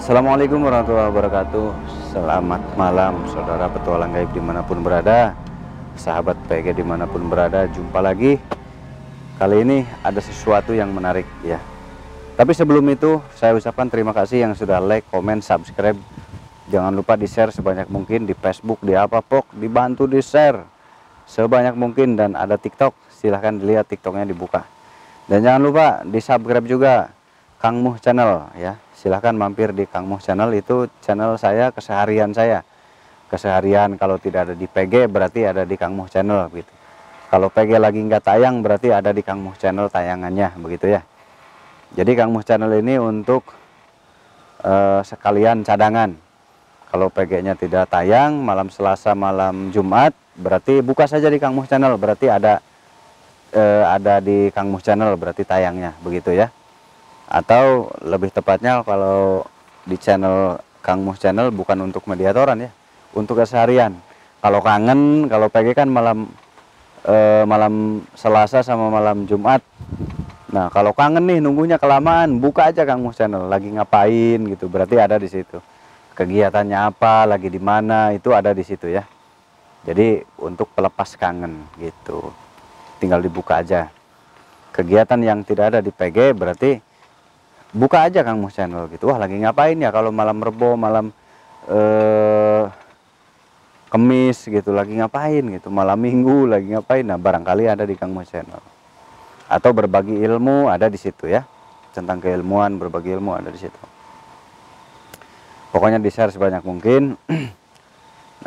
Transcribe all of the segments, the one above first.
Assalamualaikum warahmatullahi wabarakatuh. Selamat malam saudara petualang gaib dimanapun berada, sahabat PG dimanapun berada. Jumpa lagi. Kali ini ada sesuatu yang menarik ya. Tapi sebelum itu saya ucapkan terima kasih yang sudah like, komen, subscribe. Jangan lupa di share sebanyak mungkin di Facebook, di apa pok, dibantu di share sebanyak mungkin. Dan ada TikTok, silahkan dilihat TikToknya dibuka. Dan jangan lupa di subscribe juga Kang Muh channel ya. Silahkan mampir di Kang Muh channel, itu channel saya, keseharian saya. Keseharian kalau tidak ada di PG berarti ada di Kang Muh channel gitu. Kalau PG lagi nggak tayang berarti ada di Kang Muh channel tayangannya begitu ya. Jadi Kang Muh channel ini untuk sekalian cadangan. Kalau PG-nya tidak tayang malam Selasa, malam Jumat, berarti buka saja di Kang Muh channel, berarti ada di Kang Muh channel berarti tayangnya begitu ya. Atau lebih tepatnya kalau di channel Kang Muh channel bukan untuk mediatoran ya, untuk keseharian. Kalau kangen, kalau PG kan malam Selasa sama malam Jumat. Nah kalau kangen nih nunggunya kelamaan, buka aja Kang Muh channel, lagi ngapain gitu, berarti ada di situ. Kegiatannya apa, lagi di mana, itu ada di situ ya. Jadi untuk pelepas kangen gitu, tinggal dibuka aja. Kegiatan yang tidak ada di PG berarti buka aja Kang Muh channel gitu. Wah lagi ngapain ya kalau malam Rebo, malam Kemis gitu, lagi ngapain gitu, malam Minggu lagi ngapain. Nah barangkali ada di Kang Muh channel. Atau berbagi ilmu ada di situ ya, tentang keilmuan, berbagi ilmu ada di situ. Pokoknya di share sebanyak mungkin.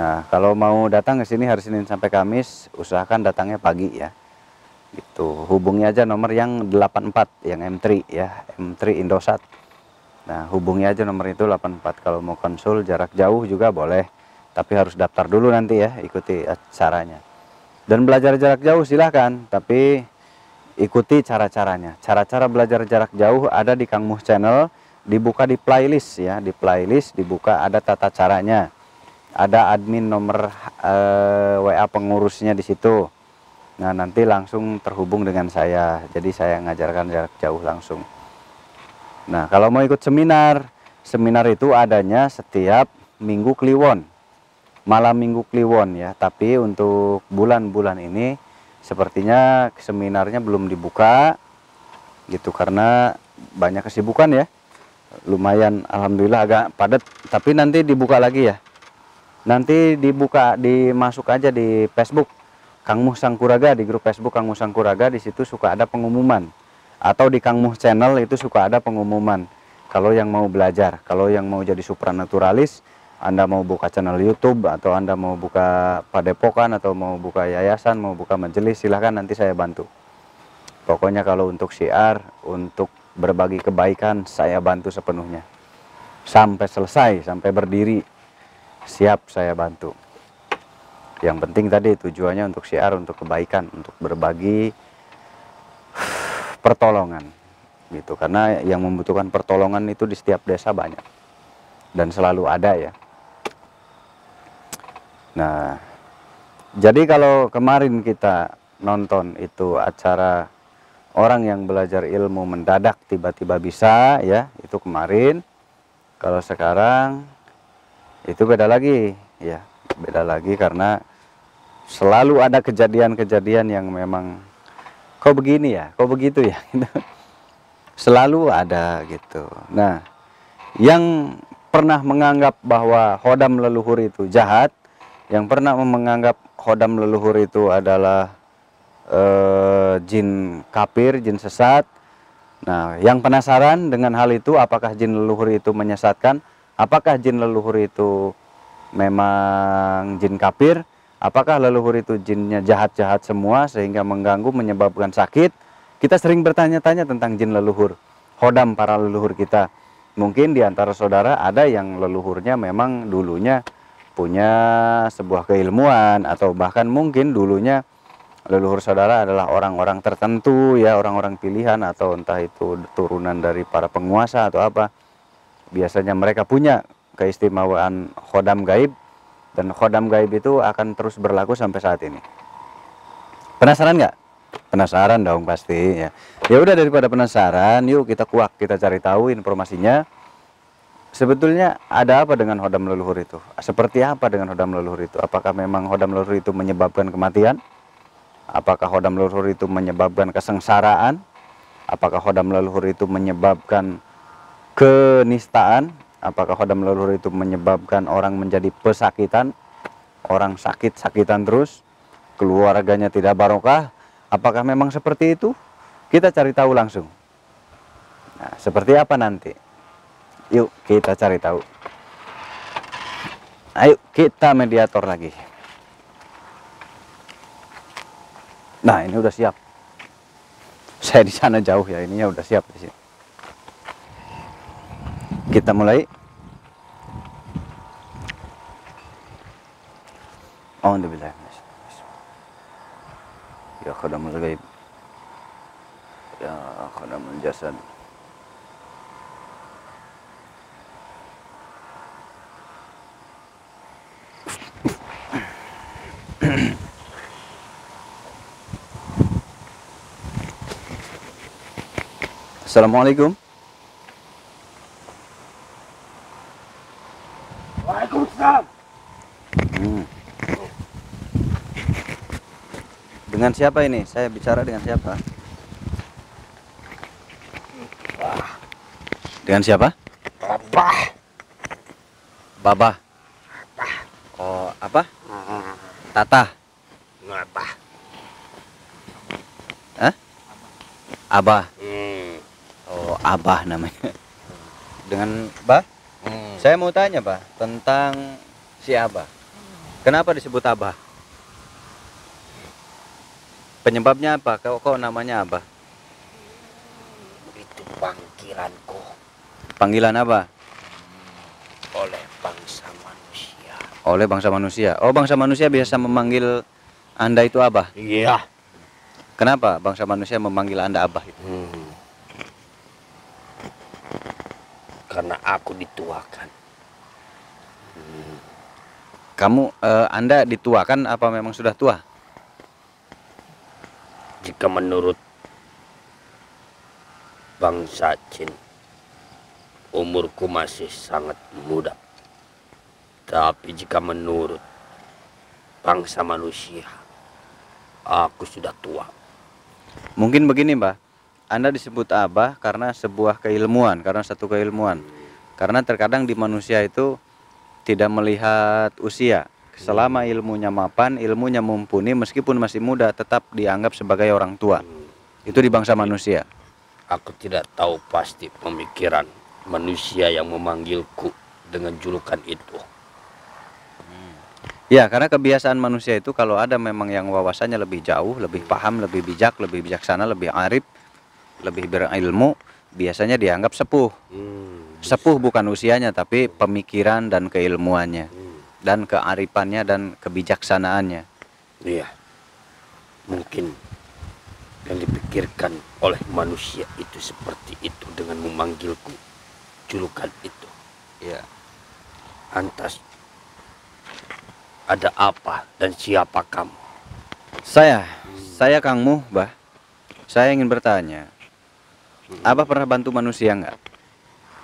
Nah kalau mau datang ke sini hari Senin sampai Kamis, usahakan datangnya pagi ya. Gitu. Hubungi aja nomor yang 84 yang M3 ya, M3 Indosat. Nah hubungi aja nomor itu 84. Kalau mau konsul jarak jauh juga boleh, tapi harus daftar dulu nanti ya, ikuti caranya. Dan belajar jarak jauh silahkan, tapi ikuti cara-caranya. Cara-cara belajar jarak jauh ada di Kang Muh channel, dibuka di playlist ya, di playlist dibuka ada tata caranya, ada admin nomor WA pengurusnya di situ. Nah nanti langsung terhubung dengan saya, jadi saya ngajarkan jarak jauh langsung. Nah kalau mau ikut seminar, seminar itu adanya setiap Minggu Kliwon, malam Minggu Kliwon ya. Tapi untuk bulan-bulan ini sepertinya seminarnya belum dibuka gitu, karena banyak kesibukan ya. Lumayan alhamdulillah agak padat, tapi nanti dibuka lagi ya. Nanti dibuka, dimasuk aja di Facebook Kang Muh Sangkuraga, di grup Facebook Kang Muh Sangkuraga, di situ suka ada pengumuman. Atau di Kang Muh channel itu suka ada pengumuman. Kalau yang mau belajar, kalau yang mau jadi supranaturalis, Anda mau buka channel YouTube atau Anda mau buka padepokan atau mau buka yayasan, mau buka majelis, silahkan nanti saya bantu. Pokoknya kalau untuk syiar, untuk berbagi kebaikan, saya bantu sepenuhnya. Sampai selesai, sampai berdiri, siap saya bantu. Yang penting tadi tujuannya untuk syiar, untuk kebaikan, untuk berbagi pertolongan gitu. Karena yang membutuhkan pertolongan itu di setiap desa banyak dan selalu ada ya. Nah jadi kalau kemarin kita nonton itu acara orang yang belajar ilmu mendadak tiba-tiba bisa ya, itu kemarin. Kalau sekarang itu beda lagi ya, beda lagi karena selalu ada kejadian-kejadian yang memang kok begini ya, kok begitu ya, selalu ada gitu. Nah yang pernah menganggap bahwa khodam leluhur itu jahat, yang pernah menganggap khodam leluhur itu adalah jin kafir, jin sesat. Nah yang penasaran dengan hal itu, apakah jin leluhur itu menyesatkan, apakah jin leluhur itu memang jin kafir, apakah leluhur itu jinnya jahat-jahat semua sehingga mengganggu, menyebabkan sakit. Kita sering bertanya-tanya tentang jin leluhur, khodam para leluhur kita. Mungkin di antara saudara ada yang leluhurnya memang dulunya punya sebuah keilmuan, atau bahkan mungkin dulunya leluhur saudara adalah orang-orang tertentu ya, orang-orang pilihan, atau entah itu turunan dari para penguasa atau apa. Biasanya mereka punya keistimewaan khodam gaib, dan khodam gaib itu akan terus berlaku sampai saat ini. Penasaran nggak? Penasaran dong pasti ya. Ya udah, daripada penasaran, yuk kita kuak, kita cari tahu informasinya. sebetulnya ada apa dengan hodam leluhur itu? Seperti apa dengan hodam leluhur itu? Apakah memang hodam leluhur itu menyebabkan kematian? Apakah hodam leluhur itu menyebabkan kesengsaraan? Apakah hodam leluhur itu menyebabkan kenistaan? Apakah hodam leluhur itu menyebabkan orang menjadi pesakitan? Orang sakit-sakitan terus? Keluarganya tidak barokah? Apakah memang seperti itu? Kita cari tahu langsung. Nah, seperti apa nanti? Yuk kita cari tahu. Ayo kita mediator lagi. Nah, ini udah siap. Saya di sana jauh ya, ininya udah siap di sini. Kita mulai. Alhamdulillah. Ya khadamul ghaib. Ya khadamul jasad. Assalamualaikum. Waalaikumsalam. Dengan siapa ini? Saya bicara dengan siapa? Dengan siapa? Babah. Babah. Oh, apa? Tata. Ngabah. Hah? Abah. Hmm. Oh, Abah namanya. Dengan Bah? Saya mau tanya, Bah, tentang si Abah. Kenapa disebut Abah? Penyebabnya apa? Kok namanya Abah? Itu panggilanku Panggilan apa? oleh bangsa manusia. Oleh bangsa manusia. Oh, bangsa manusia biasa memanggil Anda itu Abah. Iya. Kenapa bangsa manusia memanggil Anda Abah itu? Karena aku dituakan. Kamu Anda dituakan apa memang sudah tua? Jika menurut bangsa jin, umurku masih sangat muda. Tapi jika menurut bangsa manusia, aku sudah tua. Mungkin begini, Mbah. Anda disebut Abah karena sebuah keilmuan, karena satu keilmuan. Karena terkadang di manusia itu tidak melihat usia. Selama ilmunya mapan, ilmunya mumpuni, meskipun masih muda, tetap dianggap sebagai orang tua. Itu di bangsa manusia. Aku tidak tahu pasti pemikiran manusia yang memanggilku dengan julukan itu. Ya, karena kebiasaan manusia itu kalau ada memang yang wawasannya lebih jauh, lebih paham, lebih bijak, lebih bijaksana, lebih arif, lebih berilmu, biasanya dianggap sepuh. Sepuh bukan usianya, tapi pemikiran dan keilmuannya, dan kearifannya dan kebijaksanaannya. Iya, mungkin yang dipikirkan oleh manusia itu seperti itu dengan memanggilku julukan itu. Ya. Lantas, ada apa dan siapa kamu? Saya Kang Muh, Bah. Saya ingin bertanya, Abah pernah bantu manusia nggak?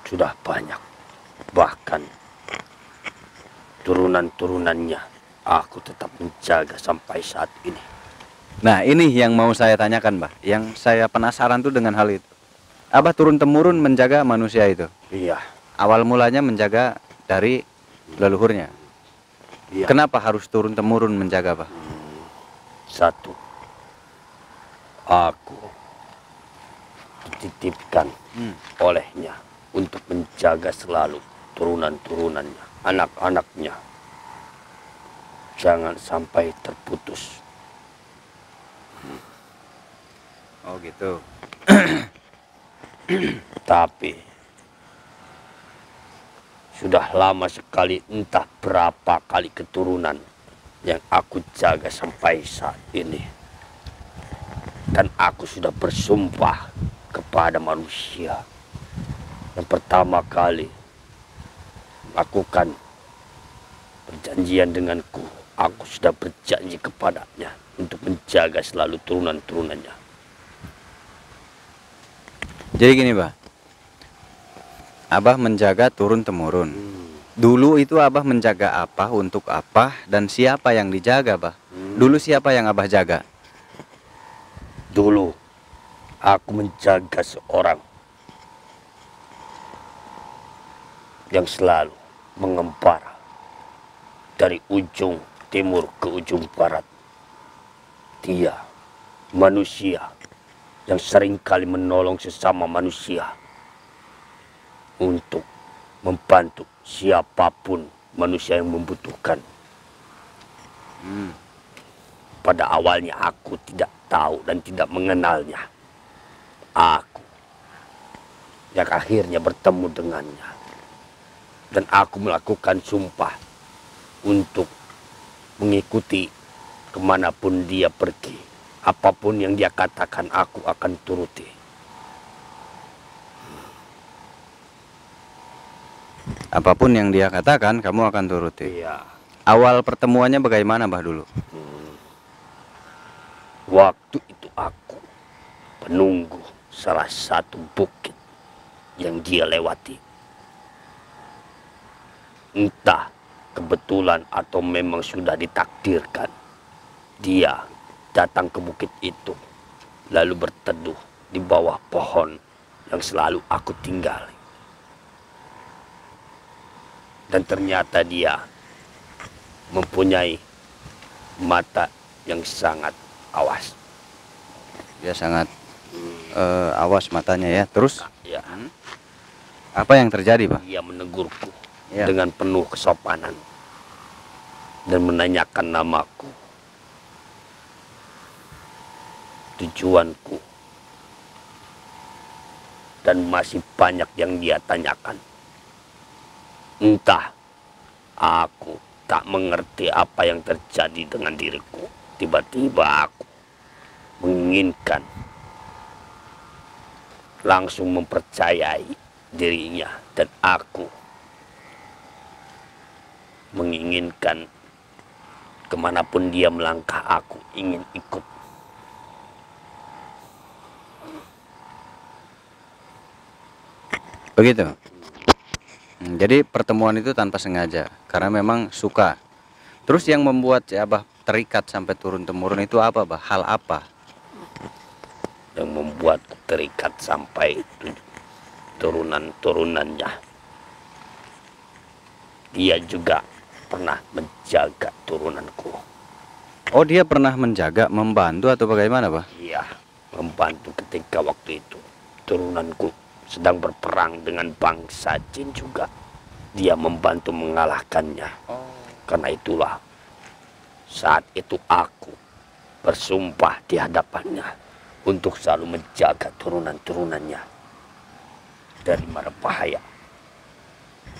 Sudah banyak, bahkan turunan-turunannya aku tetap menjaga sampai saat ini. Nah, ini yang mau saya tanyakan, Bah. Yang saya penasaran tuh dengan hal itu. Abah turun-temurun menjaga manusia itu. Iya. Awal mulanya menjaga dari leluhurnya. Iya. Kenapa harus turun-temurun menjaga, Bah? Satu, aku dititipkan olehnya untuk menjaga selalu turunan-turunannya, anak-anaknya. Jangan sampai terputus. Oh gitu. Tapi sudah lama sekali, entah berapa kali keturunan yang aku jaga sampai saat ini. Dan aku sudah bersumpah kepada manusia yang pertama kali melakukan perjanjian denganku. Aku sudah berjanji kepadanya untuk menjaga selalu turunan-turunannya. Jadi gini, Bah. Abah menjaga turun temurun. Dulu itu Abah menjaga apa, untuk apa, dan siapa yang dijaga, Bah? Dulu siapa yang Abah jaga? Dulu aku menjaga seorang yang selalu mengembara dari ujung timur ke ujung barat. Dia manusia yang seringkali menolong sesama manusia untuk membantu siapapun manusia yang membutuhkan. Pada awalnya aku tidak tahu dan tidak mengenalnya. Aku yang akhirnya bertemu dengannya. Dan aku melakukan sumpah untuk mengikuti kemanapun dia pergi. Apapun yang dia katakan aku akan turuti. Apapun yang dia katakan, kamu akan turuti. Iya. Awal pertemuannya bagaimana, Bah, dulu? Waktu itu aku penunggu salah satu bukit yang dia lewati. Entah kebetulan atau memang sudah ditakdirkan, dia datang ke bukit itu lalu berteduh di bawah pohon yang selalu aku tinggali. Dan ternyata dia mempunyai mata yang sangat awas. Dia sangat awas matanya ya. Terus Ya, apa yang terjadi, Pak? dia menegurku Ya. dengan penuh kesopanan dan menanyakan namaku, tujuanku, dan masih banyak yang dia tanyakan. Entah aku tak mengerti apa yang terjadi dengan diriku. Tiba-tiba aku menginginkan langsung mempercayai dirinya, dan aku menginginkan kemanapun dia melangkah aku ingin ikut. Begitu. Jadi pertemuan itu tanpa sengaja karena memang suka. Terus yang membuat si Abah terikat sampai turun temurun itu apa, Bah? Hal apa? Yang membuatku terikat sampai turunan-turunannya. Dia juga pernah menjaga turunanku. Oh, dia pernah menjaga, membantu atau bagaimana, Bah? Iya, membantu ketika waktu itu turunanku sedang berperang dengan bangsa jin juga. Dia membantu mengalahkannya. Karena itulah saat itu aku bersumpah di hadapannya untuk selalu menjaga turunan-turunannya dari mara bahaya.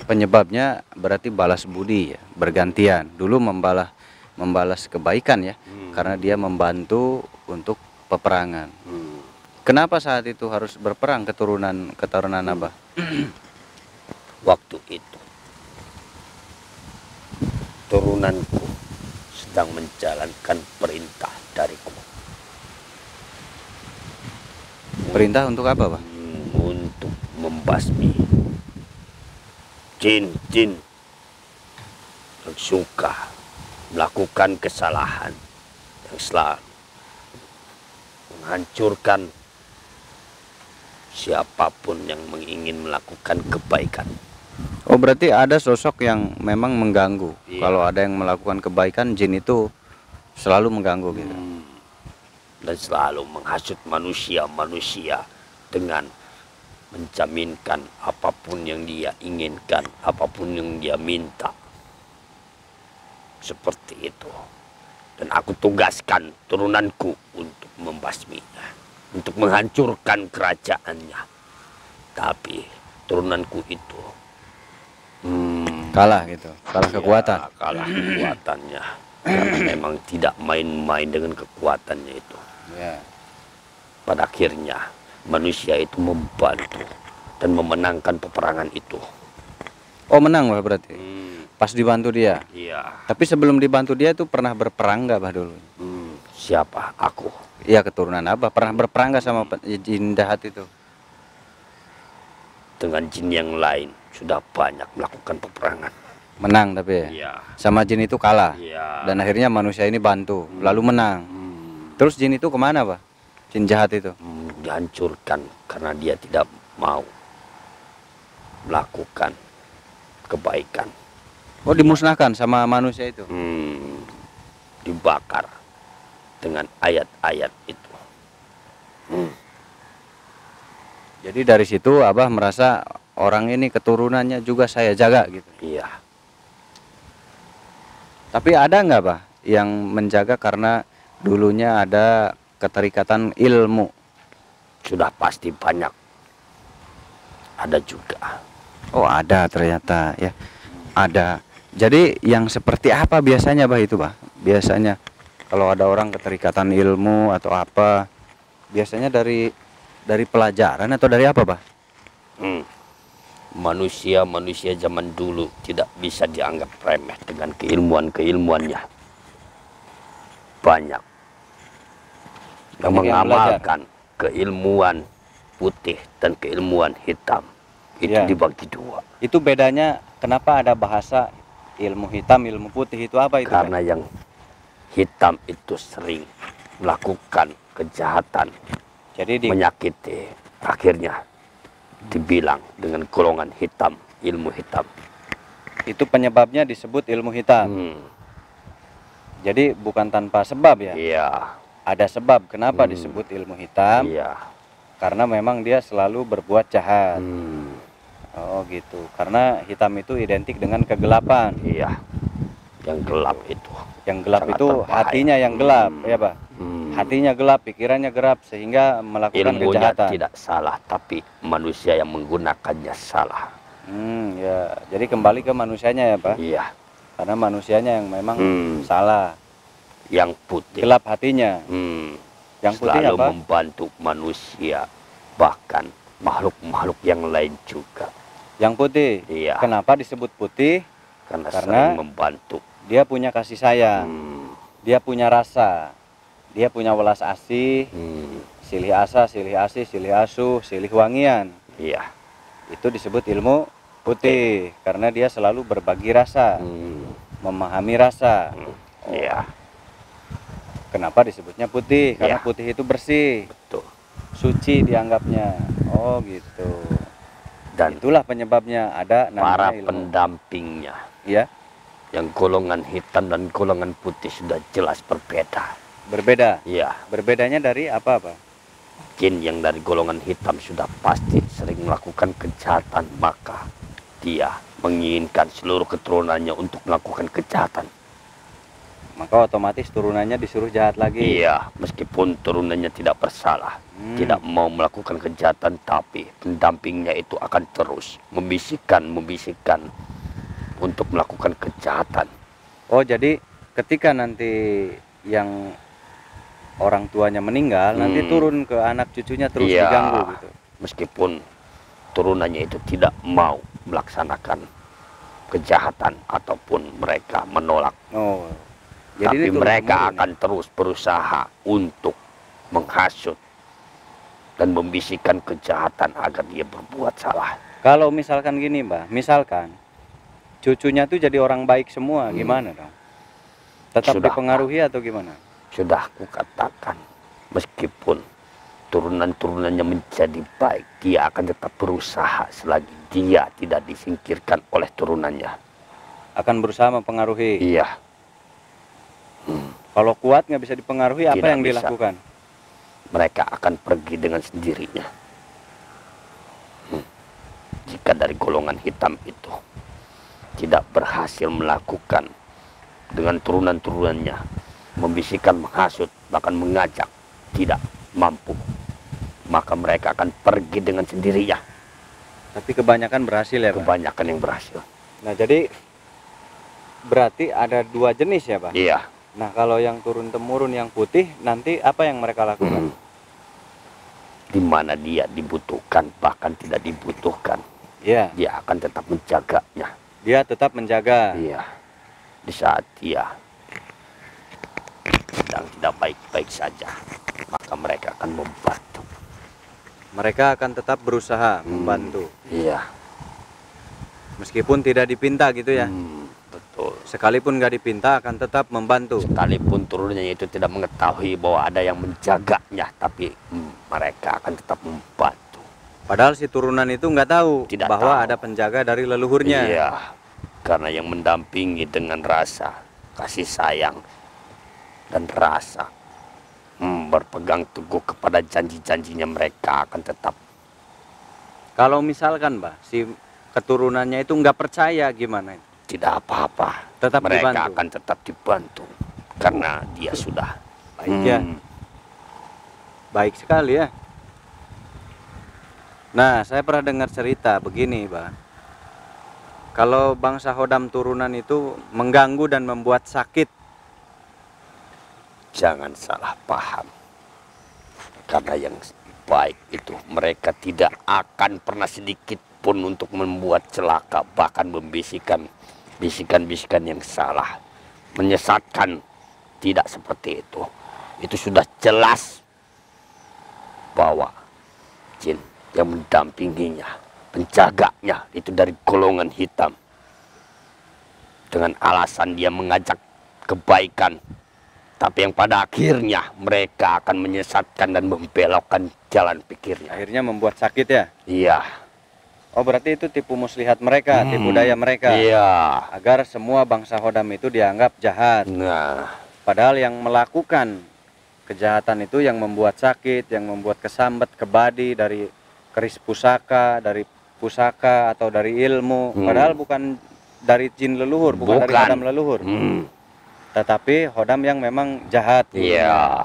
Penyebabnya berarti balas budi ya, bergantian. Dulu membalas kebaikan ya, karena dia membantu untuk peperangan. Kenapa saat itu harus berperang keturunan Abah? Waktu itu turunanku sedang menjalankan perintah dariku. Perintah untuk apa, Bah? Untuk membasmi jin-jin yang suka melakukan kesalahan, yang selalu menghancurkan siapapun yang ingin melakukan kebaikan. Oh, berarti ada sosok yang memang mengganggu. Iya. Kalau ada yang melakukan kebaikan, jin itu selalu mengganggu gitu. Dan selalu menghasut manusia-manusia dengan menjaminkan apapun yang dia inginkan, apapun yang dia minta. Seperti itu. Dan aku tugaskan turunanku untuk membasminya, untuk menghancurkan kerajaannya. Tapi turunanku itu Kalah gitu, kalah kekuatan. kalah kekuatannya. Karena memang tidak main-main dengan kekuatannya itu. Ya. Pada akhirnya manusia itu membantu dan memenangkan peperangan itu. Oh, menang, Bah, berarti. Pas dibantu dia. Iya. Tapi sebelum dibantu dia itu pernah berperang nggak, Bah, dulu? Siapa? Aku. Iya, keturunan Abah pernah berperang nggak sama jin jahat itu? dengan jin yang lain sudah banyak melakukan peperangan. Menang tapi ya? Iya. Sama jin itu kalah. Iya. Dan akhirnya manusia ini bantu, lalu menang. Terus jin itu kemana, Pak? Jin jahat itu? Dihancurkan karena dia tidak mau melakukan kebaikan. Oh, dimusnahkan sama manusia itu? Dibakar dengan ayat-ayat itu. Jadi dari situ Abah merasa orang ini keturunannya juga saya jaga gitu. Iya. Tapi ada nggak, Pak, yang menjaga karena dulunya ada keterikatan ilmu? Sudah pasti banyak. Ada juga. Oh, ada ternyata ya. Ada. Jadi yang seperti apa biasanya, Bah, itu, Bah? Biasanya kalau ada orang keterikatan ilmu atau apa, biasanya dari pelajaran atau dari apa, Bah? Manusia zaman dulu tidak bisa dianggap remeh dengan keilmuannya. Banyak yang mengamalkan keilmuan putih dan keilmuan hitam. Itu dibagi dua. Itu bedanya kenapa ada bahasa ilmu hitam, ilmu putih itu apa itu? Karena yang hitam itu sering melakukan kejahatan, jadi menyakiti, akhirnya dibilang dengan golongan hitam, ilmu hitam. Itu penyebabnya disebut ilmu hitam. Jadi bukan tanpa sebab ya? Iya. Ada sebab kenapa disebut ilmu hitam? Iya. Karena memang dia selalu berbuat jahat. Oh gitu. Karena hitam itu identik dengan kegelapan. Iya. Yang gelap itu. Yang gelap itu berbahaya. Hatinya yang gelap, ya Pak. Hatinya gelap, pikirannya gelap sehingga melakukan ilmunya kejahatan. Tidak salah, tapi manusia yang menggunakannya salah. Ya. Jadi kembali ke manusianya ya, Pak. Iya. Karena manusianya yang memang salah. Yang putih. Gelap hatinya. Yang putih selalu apa? Membantu manusia, bahkan makhluk-makhluk yang lain juga. Yang putih. Iya. Kenapa disebut putih? Karena sering membantu. Dia punya kasih sayang. Dia punya rasa. Dia punya welas asih. Silih asa, silih asih, silih asuh, silih wangian. Iya. Itu disebut ilmu putih. Karena dia selalu berbagi rasa. Memahami rasa. Iya. Kenapa disebutnya putih? Karena Iya. putih itu bersih. Betul. Suci dianggapnya. Oh gitu. Dan itulah penyebabnya ada para ilmu. pendampingnya. Ya. Yang golongan hitam dan golongan putih sudah jelas berbeda. Berbeda? Iya. Berbedanya dari apa, Pak? Jin yang dari golongan hitam sudah pasti sering melakukan kejahatan, maka dia menginginkan seluruh keturunannya untuk melakukan kejahatan. Maka otomatis turunannya disuruh jahat lagi. Iya, meskipun turunannya tidak bersalah, tidak mau melakukan kejahatan, tapi pendampingnya itu akan terus membisikkan untuk melakukan kejahatan. Oh, jadi ketika nanti yang orang tuanya meninggal, nanti turun ke anak cucunya terus diganggu gitu. Meskipun turunannya itu tidak mau melaksanakan kejahatan ataupun mereka menolak. Oh. Jadi tapi mereka akan terus berusaha untuk menghasut dan membisikkan kejahatan agar dia berbuat salah. Kalau misalkan gini, Mbak, misalkan cucunya tuh jadi orang baik semua, gimana dong? Tetap sudah dipengaruhi atau gimana? Sudah kukatakan, meskipun turunan-turunannya menjadi baik, dia akan tetap berusaha selagi dia tidak disingkirkan oleh turunannya. Akan berusaha mempengaruhi? Iya. Kalau kuat nggak bisa dipengaruhi, apa yang dilakukan? Mereka akan pergi dengan sendirinya. Jika dari golongan hitam itu tidak berhasil melakukan dengan turunan-turunannya, membisikkan, menghasut, bahkan mengajak, tidak mampu, maka mereka akan pergi dengan sendirinya. Tapi kebanyakan berhasil ya, Pak? Kebanyakan yang berhasil. Nah, jadi berarti ada dua jenis ya, Pak? Iya. Nah, kalau yang turun-temurun yang putih, nanti apa yang mereka lakukan? Di mana dia dibutuhkan, bahkan tidak dibutuhkan, dia akan tetap menjaganya. Dia tetap menjaga. Iya. Di saat dia sedang tidak baik-baik saja, maka mereka akan membantu. mereka akan tetap berusaha membantu. Iya. Meskipun tidak dipinta gitu ya. Betul. Sekalipun nggak dipinta akan tetap membantu. Sekalipun turunnya itu tidak mengetahui bahwa ada yang menjaganya, tapi mereka akan tetap membantu. Padahal si turunan itu nggak tahu Tidak bahwa tahu. ada penjaga dari leluhurnya. Iya, karena yang mendampingi dengan rasa kasih sayang dan rasa berpegang teguh kepada janji-janjinya, mereka akan tetap. Kalau misalkan, Mbah, si keturunannya itu nggak percaya gimana? Tidak apa-apa, Tetap mereka dibantu. akan tetap dibantu karena dia sudah Baik ya. Baik sekali ya. Nah, saya pernah dengar cerita begini, Mbah. Kalau bangsa Hodam turunan itu mengganggu dan membuat sakit. Jangan salah paham, karena yang baik itu mereka tidak akan pernah sedikit pun untuk membuat celaka, bahkan membisikkan bisikan-bisikan yang salah, menyesatkan. Tidak seperti itu. Itu sudah jelas bahwa jin yang mendampinginya, penjaganya itu dari golongan hitam, dengan alasan dia mengajak kebaikan, tapi yang pada akhirnya mereka akan menyesatkan dan membelokkan jalan pikirnya. Akhirnya membuat sakit ya. Iya. Oh, berarti itu tipu muslihat mereka, tipu daya mereka. Iya. Agar semua bangsa Hodam itu dianggap jahat. Nah, Padahal yang melakukan kejahatan itu yang membuat sakit, yang membuat kesambet, kebadi dari keris pusaka, dari pusaka atau dari ilmu. Padahal bukan dari jin leluhur, bukan dari Hodam leluhur. Tetapi Hodam yang memang jahat. Iya.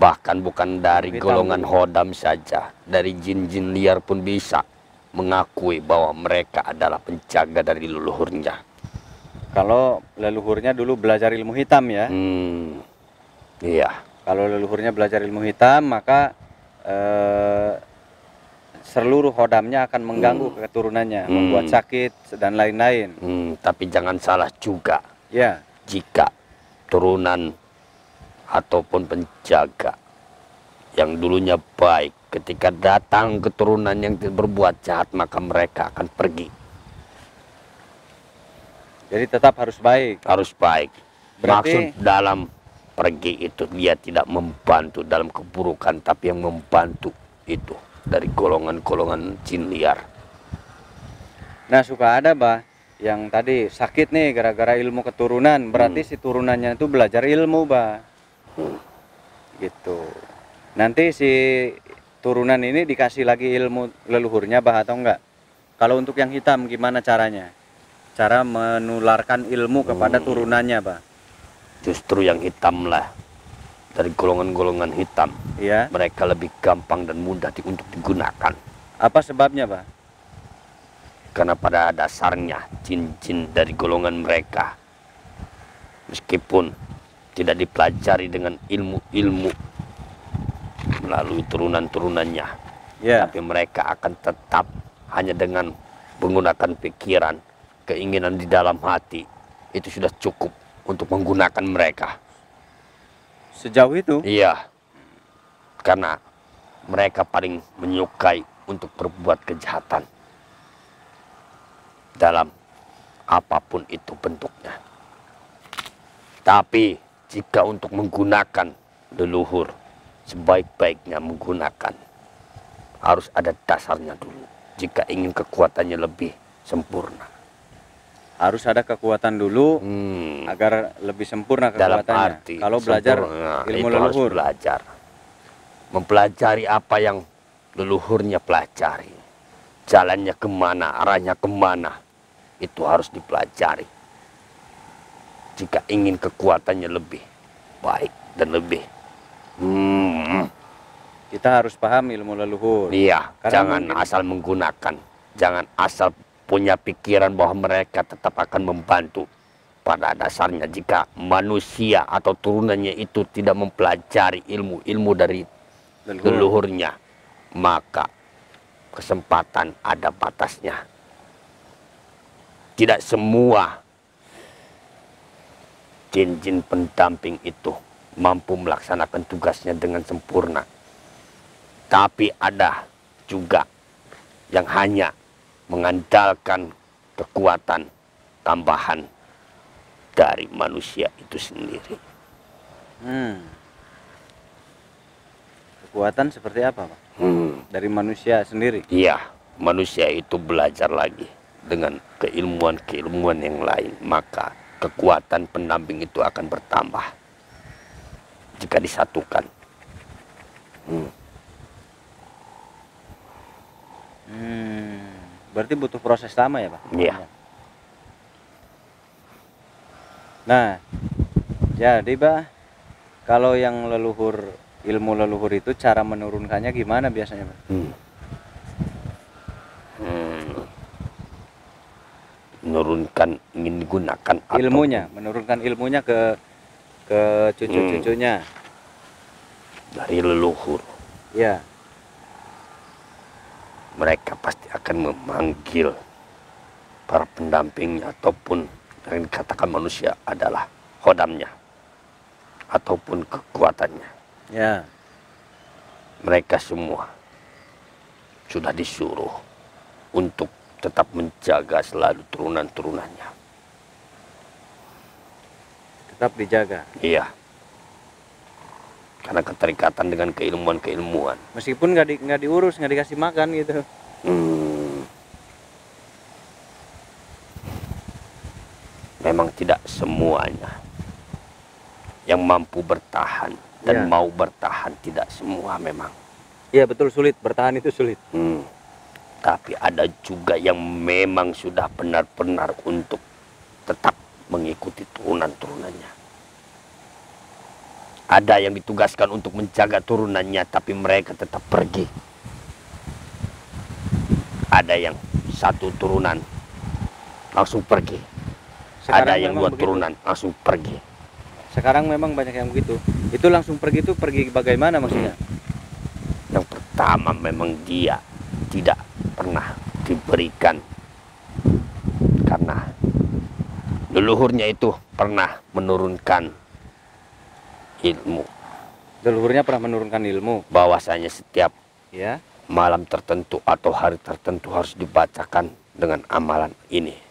Bahkan bukan dari Hitam golongan dulu. Hodam saja, dari jin-jin liar pun bisa mengakui bahwa mereka adalah penjaga dari leluhurnya. Kalau leluhurnya dulu belajar ilmu hitam ya. Iya. Kalau leluhurnya belajar ilmu hitam, maka seluruh Hodamnya akan mengganggu keturunannya, membuat sakit dan lain-lain. Tapi jangan salah juga, Ya, jika turunan ataupun penjaga yang dulunya baik, ketika datang keturunan yang berbuat jahat, maka mereka akan pergi. jadi tetap harus baik. Harus baik. Berarti- Maksud dalam pergi itu dia tidak membantu dalam keburukan, tapi yang membantu itu dari golongan-golongan jin liar. Nah, suka ada, Bah, yang tadi sakit nih gara-gara ilmu keturunan. Berarti si turunannya itu belajar ilmu, Bah. Gitu. Nanti si turunan ini dikasih lagi ilmu leluhurnya, Bah, atau enggak? Kalau untuk yang hitam gimana caranya? Cara menularkan ilmu kepada turunannya, Bah. Justru yang hitam lah, dari golongan-golongan hitam, Iya. mereka lebih gampang dan mudah untuk digunakan. Apa sebabnya, Bah? Karena pada dasarnya jin-jin dari golongan mereka, meskipun tidak dipelajari dengan ilmu-ilmu melalui turunan-turunannya, Ya. tapi mereka akan tetap hanya dengan menggunakan pikiran, keinginan di dalam hati, itu sudah cukup untuk menggunakan mereka. Sejauh itu? Iya, karena mereka paling menyukai untuk berbuat kejahatan dalam apapun itu bentuknya. Tapi jika untuk menggunakan leluhur, sebaik-baiknya menggunakan harus ada dasarnya dulu. Jika ingin kekuatannya lebih sempurna, Harus ada kekuatan dulu agar lebih sempurna dalam kekuatannya. arti Kalau belajar sempurna, ilmu itu harus leluhur. belajar, mempelajari apa yang leluhurnya pelajari, jalannya kemana, arahnya kemana, itu harus dipelajari. Jika ingin kekuatannya lebih baik dan lebih Kita harus paham ilmu leluhur. iya, Karena jangan mungkin- asal menggunakan, jangan asal punya pikiran bahwa mereka tetap akan membantu. Pada dasarnya jika manusia atau turunannya itu tidak mempelajari ilmu-ilmu dari leluhurnya, maka kesempatan ada batasnya. Tidak semua jin-jin pendamping itu mampu melaksanakan tugasnya dengan sempurna. Tapi ada juga yang hanya mengandalkan kekuatan tambahan dari manusia itu sendiri. Kekuatan seperti apa, Pak? Dari manusia sendiri? Iya, manusia itu belajar lagi dengan keilmuan-keilmuan yang lain, maka kekuatan pendamping itu akan bertambah jika disatukan. Berarti butuh proses lama ya, Pak? Iya. Nah, jadi Pak, kalau yang leluhur, ilmu leluhur itu cara menurunkannya gimana biasanya, Pak? Menurunkan, ingin digunakan ilmunya, menurunkan ilmunya ke cucu-cucunya dari leluhur. Ya. Mereka pasti akan memanggil para pendampingnya ataupun yang dikatakan manusia adalah khodamnya ataupun kekuatannya. Ya. Mereka semua sudah disuruh untuk tetap menjaga selalu turunan-turunannya. Tetap dijaga. Iya. Karena keterikatan dengan keilmuan-keilmuan. Meskipun nggak diurus, nggak dikasih makan gitu. Memang tidak semuanya yang mampu bertahan dan mau bertahan, tidak semua memang. Iya betul, sulit, bertahan itu sulit. Tapi ada juga yang memang sudah benar-benar untuk tetap mengikuti turunan-turunannya. Ada yang ditugaskan untuk menjaga turunannya, tapi mereka tetap pergi. Ada yang satu turunan langsung pergi. Ada yang dua turunan langsung pergi. Sekarang memang banyak yang begitu. Itu langsung pergi, itu pergi bagaimana maksudnya? Yang pertama memang dia tidak pernah diberikan, karena leluhurnya itu pernah menurunkan ilmu. Leluhurnya pernah menurunkan ilmu. Bahwasanya setiap malam tertentu atau hari tertentu harus dibacakan dengan amalan ini.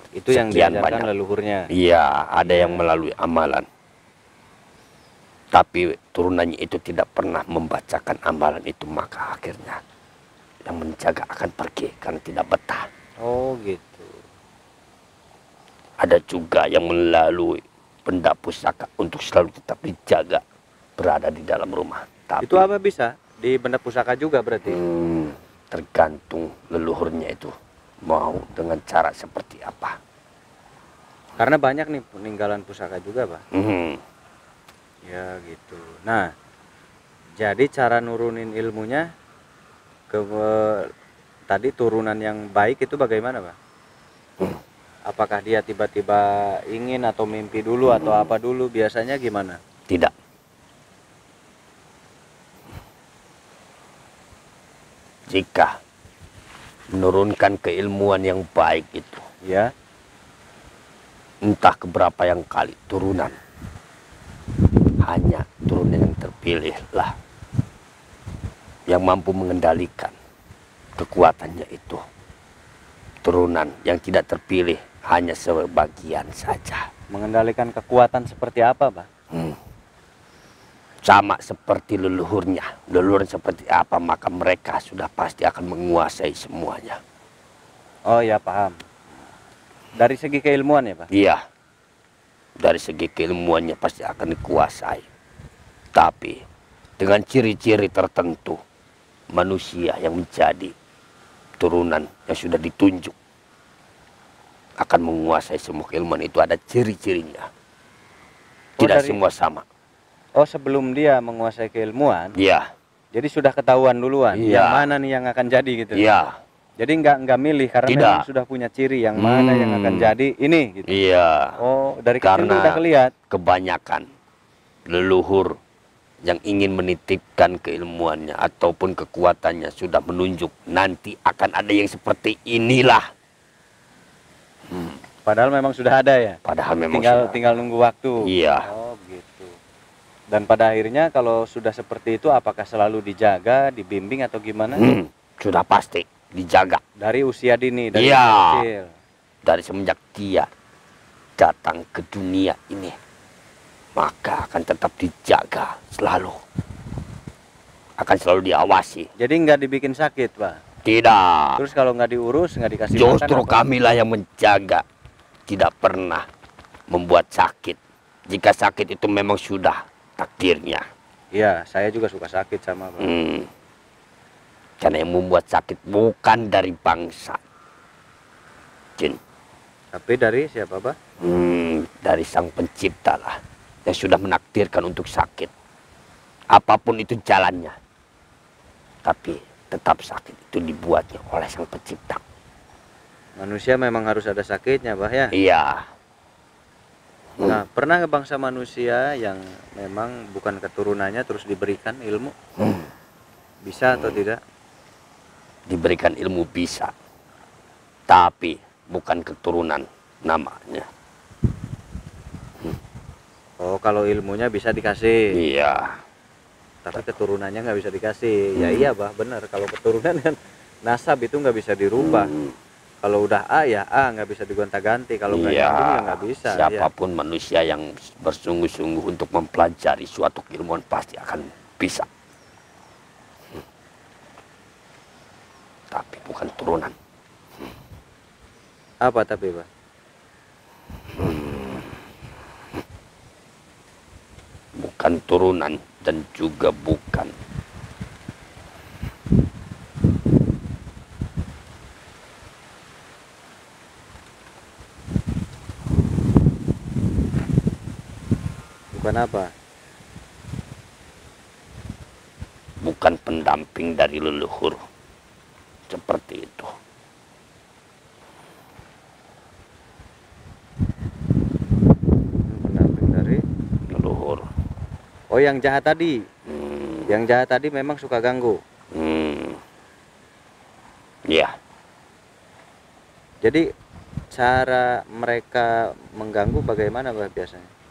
Itu yang diajarkan leluhurnya. Iya, ada yang melalui amalan. Tapi turunannya itu tidak pernah membacakan amalan itu, maka akhirnya yang menjaga akan pergi karena tidak betah. Oh gitu. Ada juga yang melalui benda pusaka untuk selalu tetap dijaga berada di dalam rumah. Tapi itu apa bisa di benda pusaka juga berarti? Tergantung leluhurnya itu mau dengan cara seperti apa. Karena banyak nih peninggalan pusaka juga, Pak. Ya gitu. Nah, jadi cara nurunin ilmunya ke tadi turunan yang baik itu bagaimana, Pak? Apakah dia tiba-tiba ingin atau mimpi dulu atau apa dulu, biasanya gimana? Tidak. Jika menurunkan keilmuan yang baik itu, ya, entah keberapa yang kali turunan, hanya turunan yang terpilih lah yang mampu mengendalikan kekuatannya itu. Turunan yang tidak terpilih hanya sebagian saja. Mengendalikan kekuatan seperti apa, Pak? Sama seperti leluhurnya. Leluhur seperti apa, maka mereka sudah pasti akan menguasai semuanya. Oh ya, paham. Dari segi keilmuan ya, Pak? Iya. Dari segi keilmuannya pasti akan dikuasai. Tapi dengan ciri-ciri tertentu, manusia yang menjadi turunan yang sudah ditunjuk akan menguasai semua keilmuan itu, ada ciri-cirinya. Tidak semua sama. Oh, sebelum dia menguasai keilmuan? Iya. Jadi sudah ketahuan duluan yang mana nih yang akan jadi gitu? Iya. Jadi nggak milih karena memang sudah punya ciri yang mana yang akan jadi ini gitu. Iya. Oh, dari kecil udah kelihatan. Kebanyakan leluhur yang ingin menitipkan keilmuannya ataupun kekuatannya sudah menunjuk nanti akan ada yang seperti inilah. Padahal memang sudah ada ya. Padahal memang tinggal nunggu waktu. Iya. Oh gitu. Dan pada akhirnya kalau sudah seperti itu apakah selalu dijaga, dibimbing atau gimana? Sudah pasti dijaga. Dari usia dini, dari Iya. usia kecil. Dari semenjak dia datang ke dunia ini, maka akan tetap dijaga selalu. Akan selalu diawasi. Jadi nggak dibikin sakit, Pak? Tidak. Terus kalau nggak diurus, nggak dikasih Justru makan apa? kamilah yang menjaga. Tidak pernah membuat sakit. Jika sakit itu memang sudah takdirnya. Iya, saya juga suka sakit sama Pak. Karena yang membuat sakit bukan dari bangsa jin. Tapi dari siapa, Pak? Dari sang pencipta lah. Yang sudah menakdirkan untuk sakit. Apapun itu jalannya. Tapi tetap sakit itu dibuatnya oleh sang pencipta. Manusia memang harus ada sakitnya, Pak ya? Iya. Nah, pernah nggak bangsa manusia yang memang bukan keturunannya terus diberikan ilmu? Bisa atau tidak? Diberikan ilmu bisa. Tapi bukan keturunan namanya. Oh, kalau ilmunya bisa dikasih. Iya. Tapi keturunannya nggak bisa dikasih. Ya iya, Bah, benar. Kalau keturunan kan nasab itu nggak bisa dirubah. Kalau udah A ya A, nggak bisa digonta-ganti. Kalau nggak nyambung ya nggak bisa. Siapapun manusia yang bersungguh-sungguh untuk mempelajari suatu keilmuan pasti akan bisa. Tapi bukan turunan. Apa tapi, Pak? Bukan turunan dan juga bukan apa? Bukan pendamping dari leluhur. Seperti itu. Pendamping dari leluhur. Oh, yang jahat tadi. Yang jahat tadi memang suka ganggu. Ya. Jadi cara mereka mengganggu bagaimana, Pak, biasanya?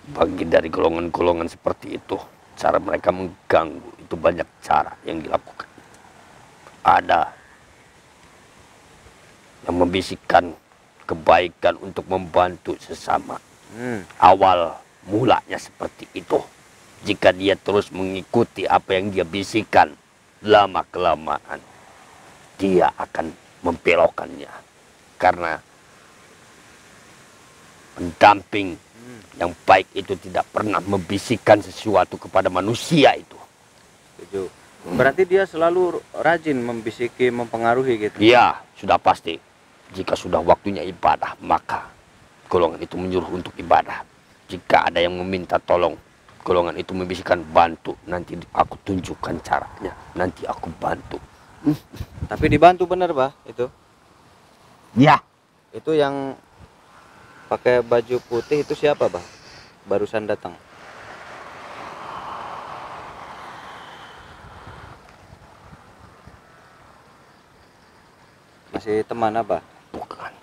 Bagi dari golongan-golongan seperti itu, cara mereka mengganggu itu banyak cara yang dilakukan. Ada yang membisikkan kebaikan untuk membantu sesama. Awal mulanya seperti itu. Jika dia terus mengikuti apa yang dia bisikan, lama-kelamaan dia akan membelokkannya. Karena pendamping yang baik itu tidak pernah membisikkan sesuatu kepada manusia itu. Setuju. Berarti dia selalu rajin membisiki, mempengaruhi gitu? Iya, sudah pasti. Jika sudah waktunya ibadah, maka golongan itu menyuruh untuk ibadah. Jika ada yang meminta tolong, golongan itu membisikkan bantu. Nanti aku tunjukkan caranya. Nanti aku bantu. Tapi dibantu bener, Pak, itu? Ya. Itu yang pakai baju putih itu siapa, Pak? Barusan datang. Masih teman apa? Bukan.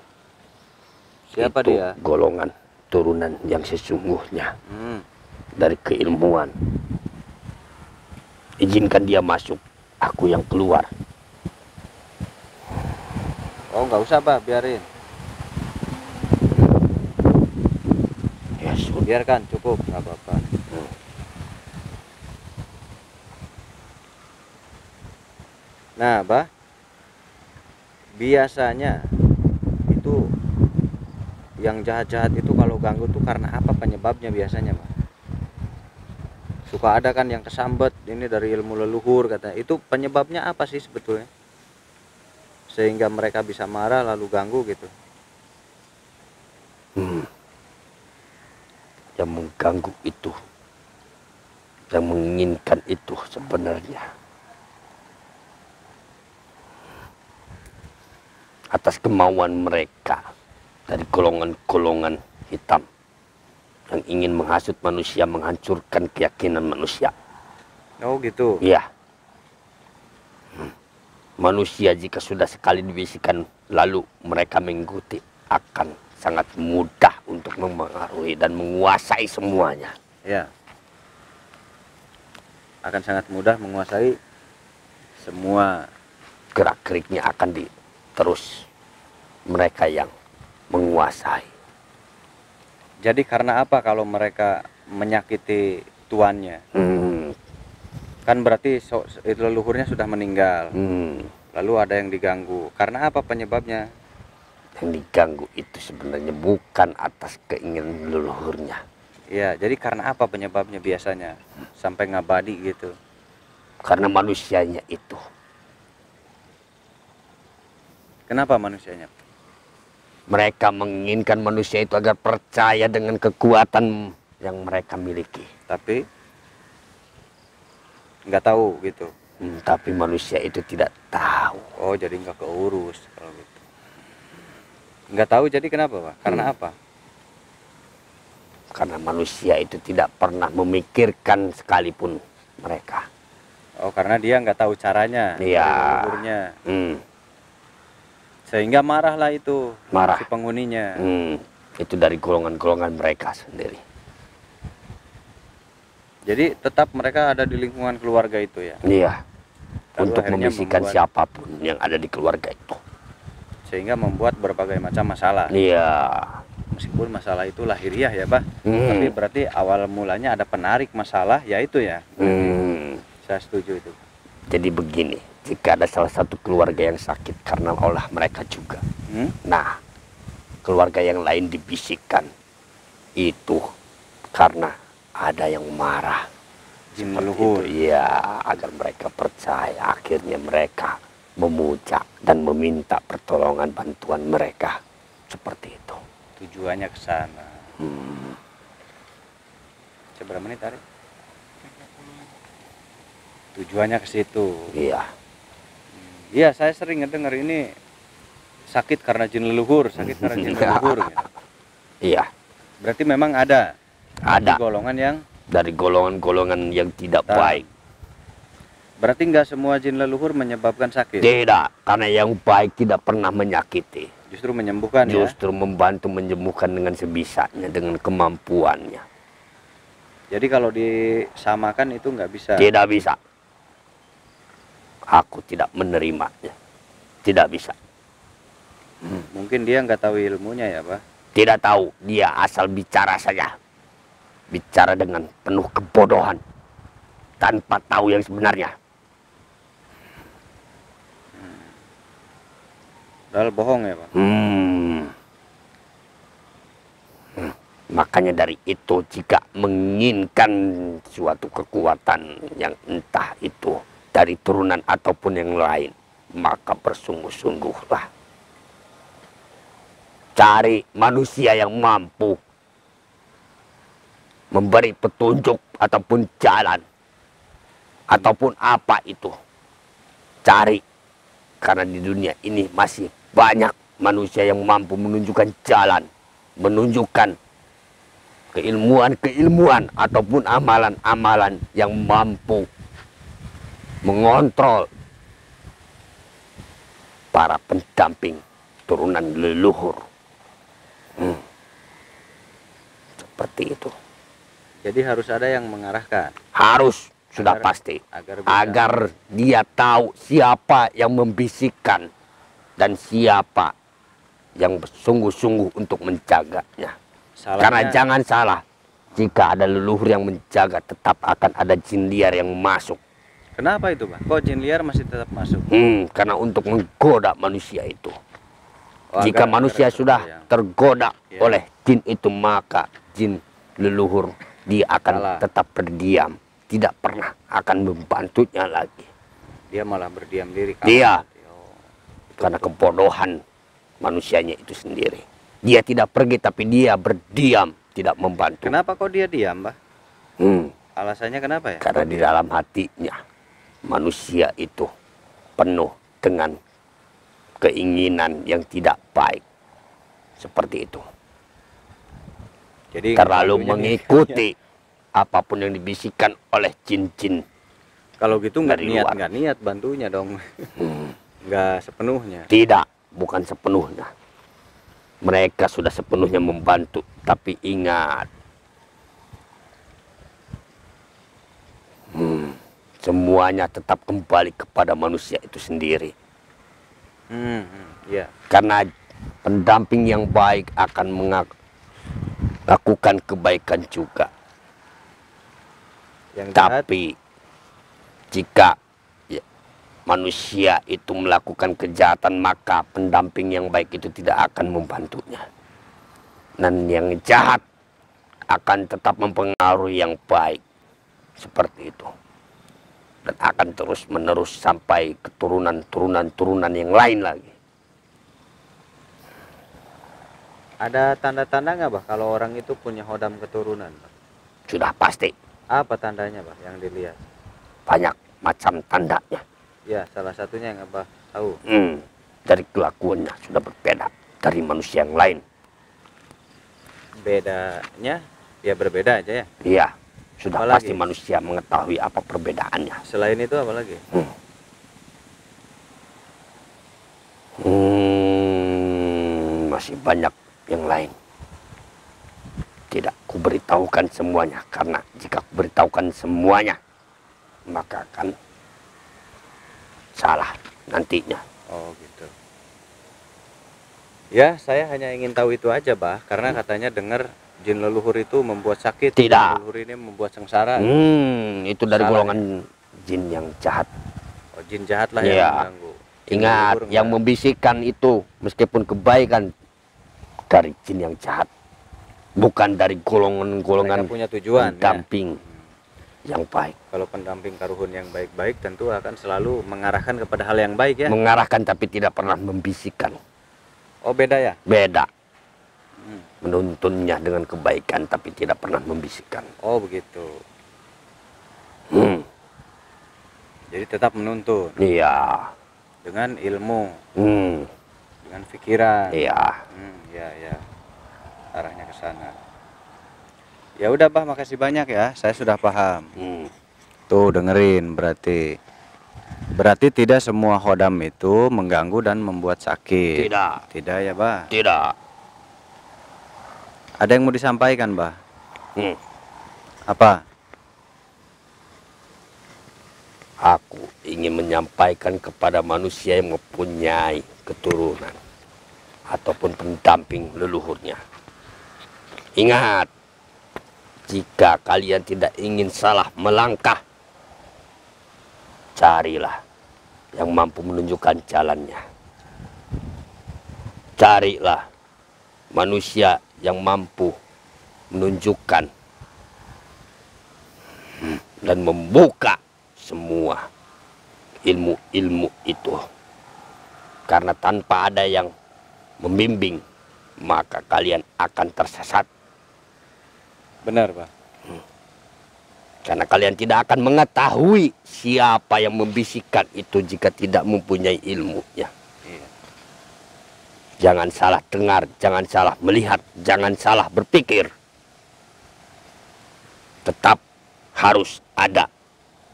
Siapa itu dia? Golongan turunan yang sesungguhnya dari keilmuan. Izinkan dia masuk, aku yang keluar. Oh, nggak usah, Pak, biarin. Ya sudah. Biarkan, cukup, nggak apa-apa. Nah, Pak, biasanya itu yang jahat-jahat itu kalau ganggu tuh karena apa penyebabnya biasanya, Pak? Suka ada kan yang kesambet ini dari ilmu leluhur katanya. Itu penyebabnya apa sih sebetulnya? Sehingga mereka bisa marah lalu ganggu gitu. Yang mengganggu itu, yang menginginkan itu sebenarnya atas kemauan mereka dari golongan-golongan hitam yang ingin menghasut manusia, menghancurkan keyakinan manusia. Oh gitu. Iya. Manusia jika sudah sekali dibisikkan lalu mereka mengikuti akan sangat mudah untuk mempengaruhi dan menguasai semuanya. Ya. Akan sangat mudah menguasai semua. Gerak-geriknya akan terus mereka yang menguasai. Jadi karena apa kalau mereka menyakiti tuannya? Kan berarti leluhurnya sudah meninggal. Lalu ada yang diganggu. Karena apa penyebabnya? Yang diganggu itu sebenarnya bukan atas keinginan leluhurnya. Iya, jadi karena apa penyebabnya biasanya sampai ngabadi gitu? Karena manusianya itu. Kenapa manusianya? Mereka menginginkan manusia itu agar percaya dengan kekuatan yang mereka miliki. Tapi nggak tahu gitu. Tapi manusia itu tidak tahu. Oh, jadi nggak keurus kalau gitu. Nggak tahu jadi kenapa, Pak? Karena apa? Karena manusia itu tidak pernah memikirkan sekalipun mereka. Oh, karena dia nggak tahu caranya, Iya. leluhurnya. Sehingga marahlah itu Marah. si penghuninya. Itu dari golongan-golongan mereka sendiri. Jadi tetap mereka ada di lingkungan keluarga itu ya. Iya. Lalu Untuk akhirnya membisikkan membuat- siapapun yang ada di keluarga itu. Sehingga membuat berbagai macam masalah. Iya. Meskipun masalah itu lahiriah ya, Bah. Tapi berarti awal mulanya ada penarik masalah, yaitu ya. Saya setuju itu. Jadi begini, jika ada salah satu keluarga yang sakit karena olah mereka juga. Nah, keluarga yang lain dibisikkan itu karena ada yang marah. Jin Seperti leluhur. itu, ya, agar mereka percaya. Akhirnya mereka memuja dan meminta pertolongan bantuan mereka. Seperti itu. Tujuannya ke sana. Seberapa menit tadi? Tujuannya ke situ. Iya. Iya, saya sering ngedenger ini sakit karena jin leluhur, sakit karena jin leluhur. Gitu. Iya. Berarti memang ada. Ada. Golongan yang Dari golongan-golongan yang tidak baik. berarti nggak semua jin leluhur menyebabkan sakit. Tidak, karena yang baik tidak pernah menyakiti. Justru menyembuhkan ya. Justru membantu menyembuhkan dengan sebisanya, dengan kemampuannya. Jadi kalau disamakan itu nggak bisa. Tidak bisa. Aku tidak menerimanya. Tidak bisa. Mungkin dia nggak tahu ilmunya ya, Pak. Tidak tahu, dia asal bicara saja. Bicara dengan penuh kebodohan. Tanpa tahu yang sebenarnya. Padahal bohong ya, Pak. Makanya dari itu jika menginginkan suatu kekuatan yang entah itu dari turunan ataupun yang lain, maka bersungguh-sungguhlah. Cari manusia yang mampu memberi petunjuk ataupun jalan. Ataupun apa itu. Cari. Karena di dunia ini masih banyak manusia yang mampu menunjukkan jalan. Menunjukkan keilmuan-keilmuan ataupun amalan-amalan yang mampu mengontrol para pendamping turunan leluhur. Seperti itu. Jadi harus ada yang mengarahkan. Harus, sudah pasti. Agar dia tahu siapa yang membisikkan dan siapa yang sungguh-sungguh untuk menjaganya. Karena jangan salah, jika ada leluhur yang menjaga, tetap akan ada jin liar yang masuk. Kenapa itu, Pak? Kok jin liar masih tetap masuk? Karena untuk menggoda manusia itu. Oh, Jika manusia sudah tergoda oleh jin itu, maka jin leluhur dia akan tetap berdiam. Tidak pernah akan membantunya lagi. Dia malah berdiam diri. Dia. Karena kebodohan manusianya itu sendiri. Dia tidak pergi tapi dia berdiam, tidak membantu. Kenapa kok dia diam, Mbah? Alasannya kenapa ya? Karena di dalam hatinya manusia itu penuh dengan keinginan yang tidak baik. Seperti itu. Jadi terlalu mengikuti apapun yang dibisikkan oleh jin-jin. Kalau gitu nggak niat bantunya dong. Nggak sepenuhnya. Tidak, bukan sepenuhnya. Mereka sudah sepenuhnya membantu, tapi ingat, semuanya tetap kembali kepada manusia itu sendiri. Ya. Karena pendamping yang baik akan melakukan kebaikan juga. Yang jahat, Tapi jika manusia itu melakukan kejahatan, maka pendamping yang baik itu tidak akan membantunya. Dan yang jahat akan tetap mempengaruhi yang baik. Seperti itu. Dan akan terus menerus sampai keturunan yang lain lagi. ada tanda-tanda nggak, Bah, kalau orang itu punya hodam keturunan, Bah? Sudah pasti Apa tandanya, Bah, yang dilihat? banyak macam tandanya. Ya, salah satunya yang Abah tahu. Dari kelakuannya sudah berbeda dari manusia yang lain. Bedanya ya berbeda aja ya. Iya, sudah Apalagi? pasti manusia mengetahui apa perbedaannya. Selain itu apa lagi? Masih banyak yang lain. Tidak kuberitahukan semuanya, karena jika kuberitahukan semuanya, maka akan salah nantinya. Oh gitu. Ya, saya hanya ingin tahu itu aja, Bah, karena katanya dengar jin leluhur itu membuat sakit. Tidak. Jin leluhur ini membuat sengsara. Itu dari Salah, golongan jin yang jahat. Oh, jin jahat lah Iya. yang mengganggu. Jin Ingat, leluhur yang enggak. membisikkan itu meskipun kebaikan dari jin yang jahat, bukan dari golongan-golongan Mereka punya tujuan ya. pendamping yang baik. Kalau pendamping karuhun yang baik-baik tentu akan selalu mengarahkan kepada hal yang baik ya. Mengarahkan tapi tidak pernah membisikkan. Oh, beda ya? Beda. Menuntunnya dengan kebaikan tapi tidak pernah membisikkan. Oh, begitu. Jadi tetap menuntun Iya. dengan ilmu, Hmm. dengan pikiran. Iya. Ya. Arahnya ke sana. Ya udah, Bah, makasih banyak ya. Saya sudah paham. Tuh dengerin, berarti tidak semua hodam itu mengganggu dan membuat sakit. Tidak ya, Bah. Tidak. Ada yang mau disampaikan, Bah? Hmm. Apa? Aku ingin menyampaikan kepada manusia yang mempunyai keturunan ataupun pendamping leluhurnya. Ingat, jika kalian tidak ingin salah melangkah, carilah yang mampu menunjukkan jalannya. Carilah manusia yang mampu menunjukkan dan membuka semua ilmu-ilmu itu. Karena tanpa ada yang membimbing, maka kalian akan tersesat. Benar, Bah. Karena kalian tidak akan mengetahui siapa yang membisikkan itu jika tidak mempunyai ilmunya. Iya. Jangan salah dengar, jangan salah melihat, jangan salah berpikir. Tetap harus ada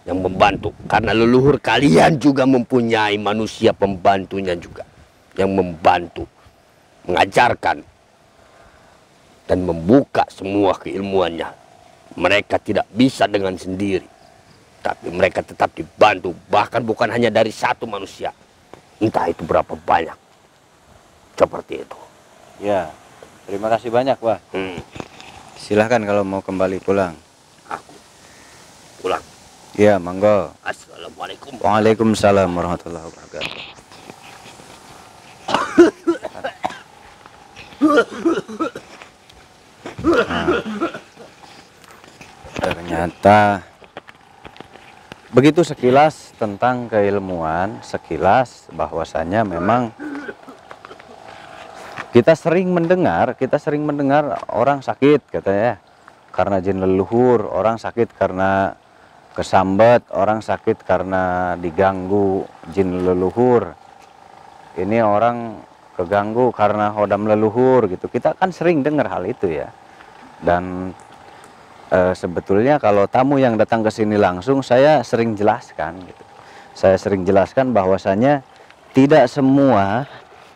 yang membantu, karena leluhur kalian juga mempunyai manusia pembantunya juga, yang membantu, mengajarkan dan membuka semua keilmuannya. Mereka tidak bisa dengan sendiri, tapi mereka tetap dibantu, bahkan bukan hanya dari satu manusia, entah itu berapa banyak. Seperti itu. Ya. Terima kasih banyak, Bah. Silahkan kalau mau kembali pulang. Aku pulang. Ya, monggo. Assalamualaikum. Waalaikumsalam warahmatullahi wabarakatuh. Ternyata begitu sekilas tentang keilmuan, sekilas bahwasanya memang kita sering mendengar orang sakit katanya karena jin leluhur, orang sakit karena kesambet, orang sakit karena diganggu jin leluhur. Ini orang keganggu karena hodam leluhur gitu. Kita kan sering dengar hal itu ya. Dan sebetulnya kalau tamu yang datang ke sini langsung saya sering jelaskan gitu. Saya sering jelaskan bahwasanya tidak semua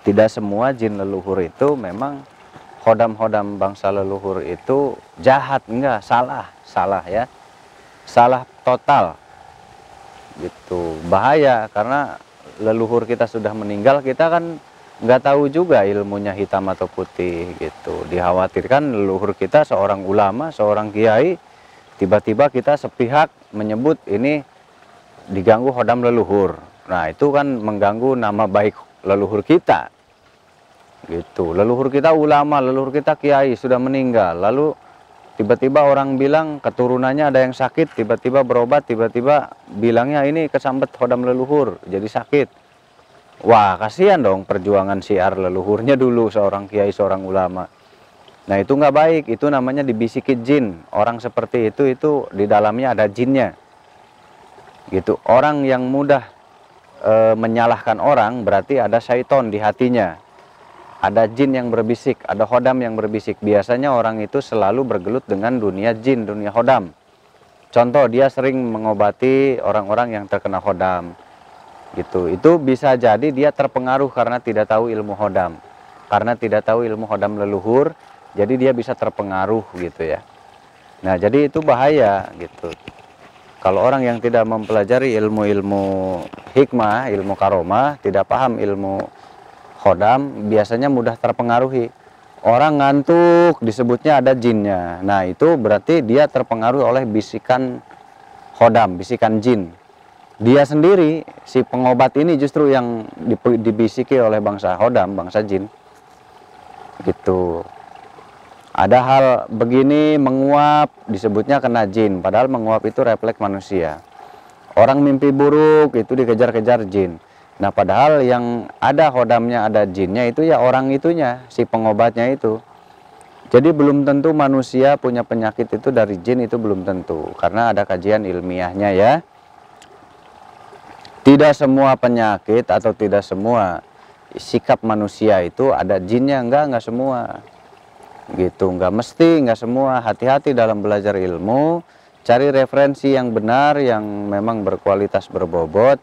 Tidak semua jin leluhur itu memang hodam-hodam bangsa leluhur itu jahat, enggak, salah ya. Salah total. Gitu. Bahaya karena leluhur kita sudah meninggal, kita kan nggak tahu juga ilmunya hitam atau putih gitu. Dikhawatirkan leluhur kita seorang ulama, seorang kiai, tiba-tiba kita sepihak menyebut ini diganggu hodam leluhur. Nah, itu kan mengganggu nama baik leluhur kita. Gitu. Leluhur kita ulama, leluhur kita kiai sudah meninggal. Lalu tiba-tiba orang bilang keturunannya ada yang sakit, tiba-tiba berobat, tiba-tiba bilangnya ini kesambet hodam leluhur, jadi sakit. Wah, kasihan dong perjuangan syiar leluhurnya dulu, seorang kiai, seorang ulama. Nah, itu nggak baik, itu namanya dibisikin jin. Orang seperti itu di dalamnya ada jinnya. Gitu. Orang yang mudah menyalahkan orang berarti ada syaiton di hatinya. Ada jin yang berbisik, ada hodam yang berbisik. Biasanya orang itu selalu bergelut dengan dunia jin, dunia hodam. Contoh, dia sering mengobati orang-orang yang terkena hodam. Gitu. Itu bisa jadi dia terpengaruh karena tidak tahu ilmu hodam. Karena tidak tahu ilmu hodam leluhur, jadi dia bisa terpengaruh gitu ya. Nah, jadi itu bahaya gitu. Kalau orang yang tidak mempelajari ilmu-ilmu hikmah, ilmu karomah, tidak paham ilmu hodam, biasanya mudah terpengaruhi. Orang ngantuk disebutnya ada jinnya. Nah, itu berarti dia terpengaruh oleh bisikan hodam, bisikan jin. Dia sendiri, si pengobat ini justru yang dibisiki oleh bangsa hodam, bangsa jin. Gitu. Ada hal begini menguap, disebutnya kena jin. Padahal menguap itu refleks manusia. Orang mimpi buruk itu dikejar-kejar jin. Nah, padahal yang ada hodamnya, ada jinnya itu ya orang itunya, si pengobatnya itu. Jadi belum tentu manusia punya penyakit itu dari jin, itu belum tentu. Karena ada kajian ilmiahnya ya. Tidak semua penyakit atau tidak semua sikap manusia itu ada jinnya, enggak semua. Gitu, enggak mesti, enggak semua. Hati-hati dalam belajar ilmu, cari referensi yang benar, yang memang berkualitas, berbobot.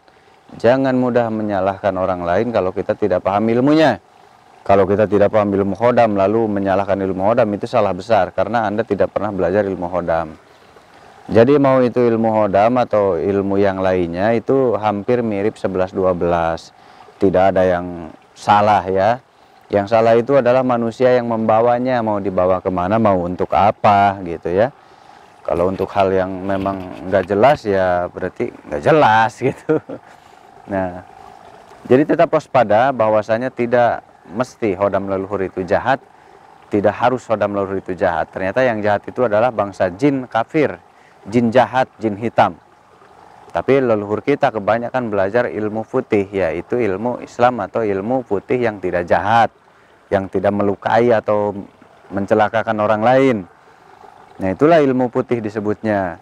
Jangan mudah menyalahkan orang lain kalau kita tidak paham ilmunya. Kalau kita tidak paham ilmu hodam lalu menyalahkan ilmu hodam, itu salah besar karena Anda tidak pernah belajar ilmu hodam. Jadi mau itu ilmu hodam atau ilmu yang lainnya itu hampir mirip 11-12. Tidak ada yang salah ya. Yang salah itu adalah manusia yang membawanya, mau dibawa kemana, mau untuk apa gitu ya. Kalau untuk hal yang memang nggak jelas ya berarti nggak jelas gitu. Nah, jadi tetap waspada bahwasanya tidak mesti hodam leluhur itu jahat, tidak harus hodam leluhur itu jahat. Ternyata yang jahat itu adalah bangsa jin kafir, jin jahat, jin hitam. Tapi leluhur kita kebanyakan belajar ilmu putih, yaitu ilmu Islam atau ilmu putih yang tidak jahat, yang tidak melukai atau mencelakakan orang lain. Nah, itulah ilmu putih disebutnya.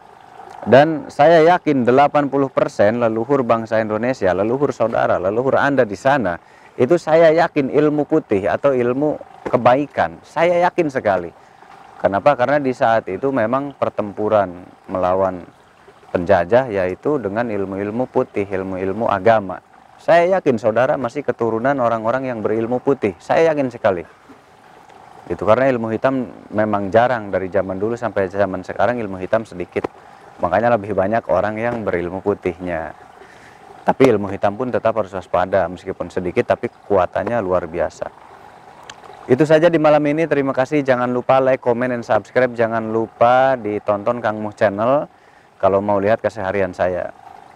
Dan saya yakin 80% leluhur bangsa Indonesia, leluhur saudara, leluhur Anda di sana, itu saya yakin ilmu putih atau ilmu kebaikan. Saya yakin sekali. Kenapa? Karena di saat itu memang pertempuran melawan penjajah yaitu dengan ilmu-ilmu putih, ilmu-ilmu agama. Saya yakin saudara masih keturunan orang-orang yang berilmu putih. Saya yakin sekali. Itu karena ilmu hitam memang jarang dari zaman dulu sampai zaman sekarang, ilmu hitam sedikit. Makanya lebih banyak orang yang berilmu putihnya. Tapi ilmu hitam pun tetap harus waspada, meskipun sedikit tapi kekuatannya luar biasa. Itu saja di malam ini, terima kasih. Jangan lupa like, comment, dan subscribe. Jangan lupa ditonton Kang Mus Channel kalau mau lihat keseharian saya.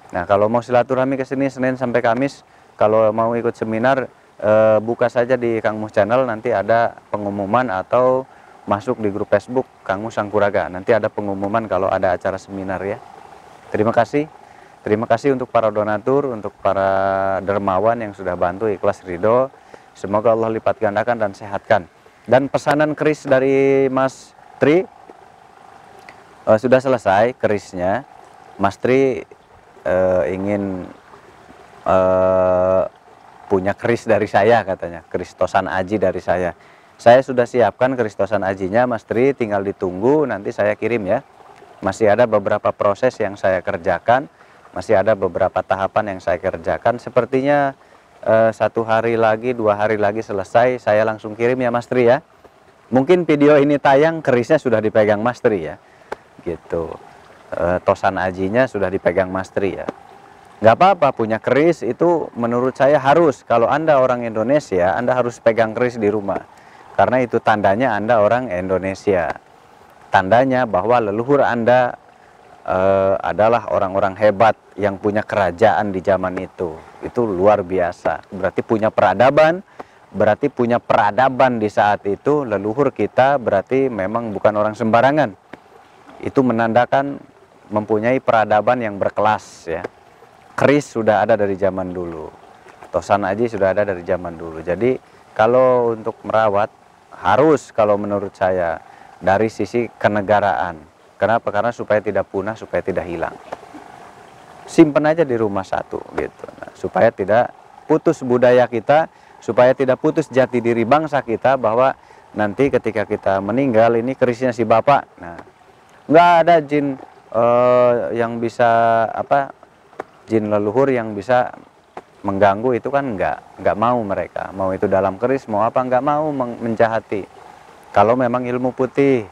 Nah, kalau mau silaturahmi ke sini Senin sampai Kamis, kalau mau ikut seminar, buka saja di Kang Mus Channel, nanti ada pengumuman, atau masuk di grup Facebook Kang Mus Sangkuraga. Nanti ada pengumuman kalau ada acara seminar ya. Terima kasih. Terima kasih untuk para donatur, untuk para dermawan yang sudah bantu, ikhlas ridho. Semoga Allah lipat gandakan dan sehatkan. Dan pesanan keris dari Mas Tri sudah selesai kerisnya. Mas Tri ingin punya keris dari saya katanya, keris tosan aji dari saya. Saya sudah siapkan keris tosan ajinya Mas Tri, tinggal ditunggu nanti saya kirim ya. Masih ada beberapa proses yang saya kerjakan, masih ada beberapa tahapan yang saya kerjakan. Sepertinya 1 hari lagi, 2 hari lagi selesai, saya langsung kirim ya Mas Tri ya. Mungkin video ini tayang kerisnya sudah dipegang Mas Tri ya, gitu. Tosan ajinya sudah dipegang Mas Tri ya. Nggak apa-apa punya keris itu menurut saya harus. Kalau Anda orang Indonesia, Anda harus pegang keris di rumah. Karena itu tandanya Anda orang Indonesia. Tandanya bahwa leluhur Anda adalah orang-orang hebat yang punya kerajaan di zaman itu. Itu luar biasa. Berarti punya peradaban. Berarti punya peradaban di saat itu. Leluhur kita berarti memang bukan orang sembarangan. Itu menandakan mempunyai peradaban yang berkelas ya. Keris sudah ada dari zaman dulu, tosan aji sudah ada dari zaman dulu. Jadi kalau untuk merawat harus, kalau menurut saya, dari sisi kenegaraan. Kenapa? Karena supaya tidak punah, supaya tidak hilang. Simpen aja di rumah satu gitu. Nah, supaya tidak putus budaya kita, supaya tidak putus jati diri bangsa kita, bahwa nanti ketika kita meninggal ini kerisnya si bapak. Nah, nggak ada jin yang bisa jin leluhur yang bisa mengganggu, itu kan nggak mau mereka. Mau itu dalam keris, mau apa, nggak mau menjahati. Kalau memang ilmu putih,